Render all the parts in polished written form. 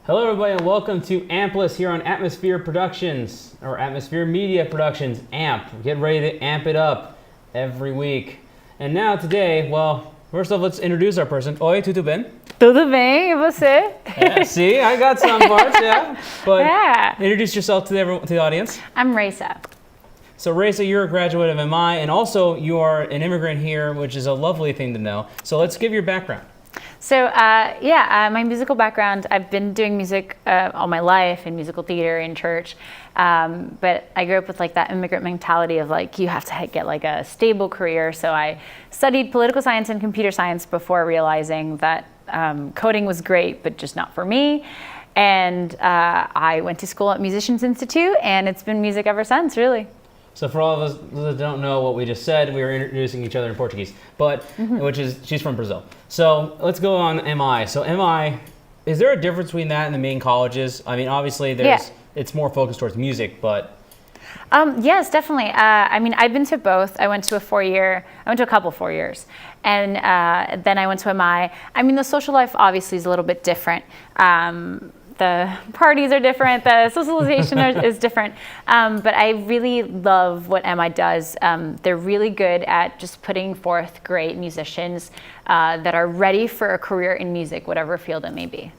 Hello, everybody, and welcome to Ampless here on Atmosphere Productions, or Atmosphere Media Productions, AMP. Get ready to amp it up every week. And now today, well, first off, let's introduce our person. Oi, tudo bem? Tudo bem, e você? Yeah, see, I got some parts, yeah. But Yeah. introduce yourself to the audience. I'm Rayssa. So Rayssa, you're a graduate of MI, and also you are an immigrant here, which is a lovely thing to know. So let's give your background. So my musical background, I've been doing music all my life in musical theater, in church, but I grew up with like that immigrant mentality of like, you have to get like a stable career. So I studied political science and computer science before realizing that coding was great, but just not for me. And I went to school at Musicians Institute, and it's been music ever since, really. So for all of us that don't know what we just said, we were introducing each other in Portuguese, but which is she's from Brazil. So let's go on MI. So MI, is there a difference between that and the main colleges? I mean, obviously it's more focused towards music, but yes, definitely. I mean, I've been to both. I went to a couple 4 years, and then I went to MI. I mean, the social life obviously is a little bit different. The parties are different, the socialization is different, but I really love what MI does. They're really good at just putting forth great musicians that are ready for a career in music, whatever field it may be.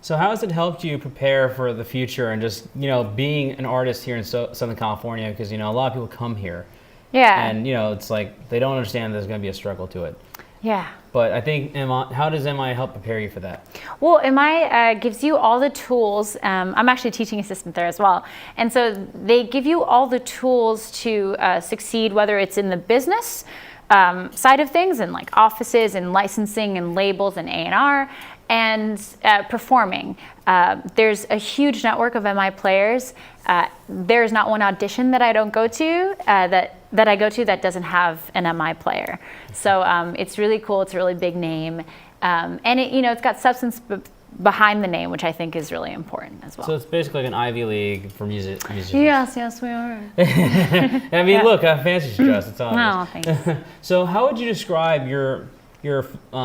So how has it helped you prepare for the future and just, being an artist here in Southern California? Because, a lot of people come here. Yeah. And, it's like they don't understand there's going to be a struggle to it. Yeah. But I think how does MI help prepare you for that? Well, MI gives you all the tools. I'm actually a teaching assistant there as well. And so they give you all the tools to succeed, whether it's in the business side of things and like offices and licensing and labels and A&R and performing. There's a huge network of MI players. There's not one audition that I don't go to that I go to that doesn't have an MI player. So it's really cool. It's a really big name, and it's got substance behind the name, which I think is really important as well. So it's basically like an Ivy League for musicians. Yes, we are. I mean, look how fancy she dressed. It's obvious. No, thanks. So how would you describe your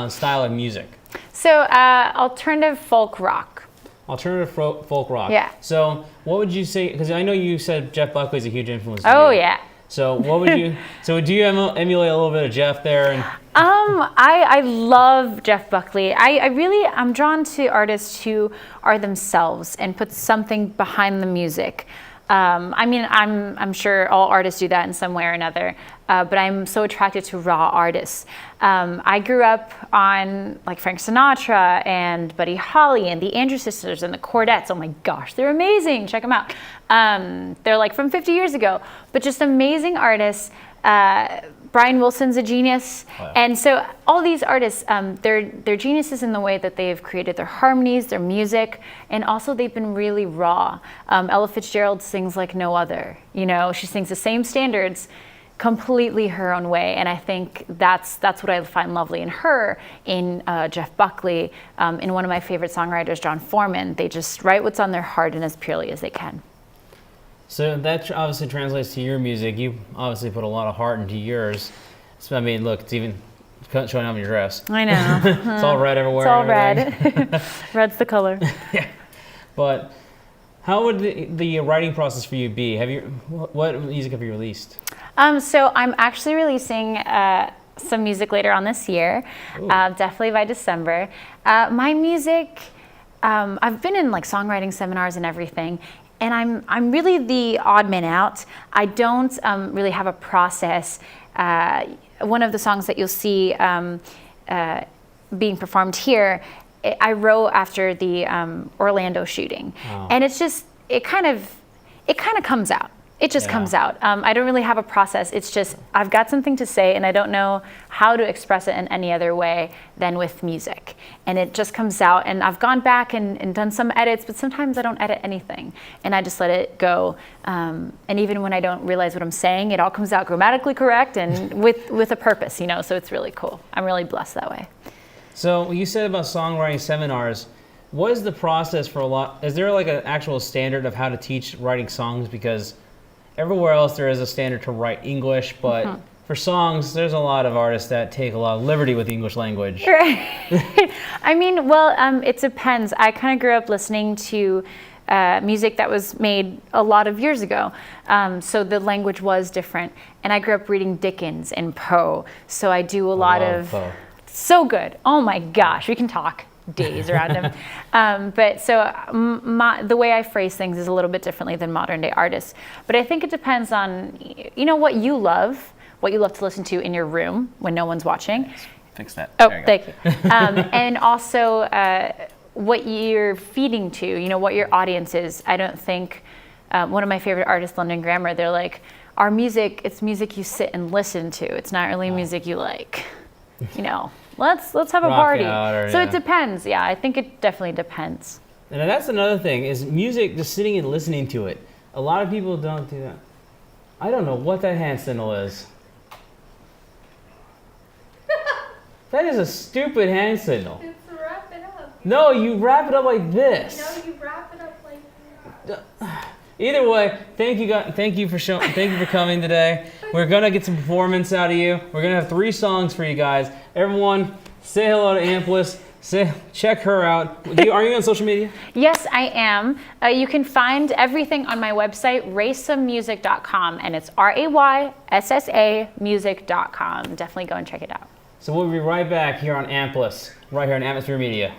style of music? So alternative folk rock. Alternative folk rock. Yeah. So what would you say? Because I know you said Jeff Buckley is a huge influence. Oh you. yeah. So what would you? So do you emulate a little bit of Jeff there? And I love Jeff Buckley. I'm drawn to artists who are themselves and put something behind the music. I mean, I'm sure all artists do that in some way or another, but I'm so attracted to raw artists. I grew up on like Frank Sinatra and Buddy Holly and the Andrews Sisters and the Chordettes. Oh my gosh, they're amazing. Check them out. They're like from 50 years ago, but just amazing artists. Brian Wilson's a genius. Oh, yeah. And so all these artists, they're geniuses in the way that they've created their harmonies, their music, and also they've been really raw. Ella Fitzgerald sings like no other. She sings the same standards, completely her own way. And I think that's what I find lovely in her, in Jeff Buckley, in one of my favorite songwriters, John Foreman. They just write what's on their heart and as purely as they can. So that obviously translates to your music. You obviously put a lot of heart into yours. So, I mean, look, it's even showing up in your dress. I know. It's all red everywhere. It's all red. Red's the color. Yeah. But how would the writing process for you be? What music have you released? So I'm actually releasing some music later on this year, definitely by December. My music, I've been in like songwriting seminars and everything. And I'm really the odd man out. I don't really have a process. One of the songs that you'll see being performed here, I wrote after the Orlando shooting. Wow. And it's just, it kind of comes out. It just comes out. I don't really have a process. It's just, I've got something to say and I don't know how to express it in any other way than with music. And it just comes out, and I've gone back and done some edits, but sometimes I don't edit anything and I just let it go. And even when I don't realize what I'm saying, it all comes out grammatically correct and with a purpose, so it's really cool. I'm really blessed that way. So you said about songwriting seminars. What is the process for is there like an actual standard of how to teach writing songs? Because everywhere else there is a standard to write English, but for songs, there's a lot of artists that take a lot of liberty with the English language. Right. I mean, well, it depends. I kind of grew up listening to music that was made a lot of years ago. So the language was different. And I grew up reading Dickens and Poe. So I do a lot of... Poe. So good. Oh my gosh, we can talk days around him. But so the way I phrase things is a little bit differently than modern day artists. But I think it depends on, what you love to listen to in your room when no one's watching. Fix that. Oh, thank you. And also what you're feeding to, what your audience is. I don't think, one of my favorite artists, London Grammar, they're like, our music, it's music you sit and listen to. It's not really music you like, let's have a Rock party. out So it depends. Yeah, I think it definitely depends. And that's another thing, is music, just sitting and listening to it. A lot of people don't do that. I don't know what that hand signal is. That is a stupid hand signal. It's to wrap it up. No, you wrap it up like this. No, you wrap it up like that. Either way, thank you guys. Thank you for coming today. We're gonna get some performance out of you. We're gonna have 3 songs for you guys. Everyone, say hello to Amplis. Check her out. Are you on social media? Yes, I am. You can find everything on my website, raysamusic.com, and it's RAYSSA music.com. Definitely go and check it out. So we'll be right back here on Amplis, right here on Atmosphere Media.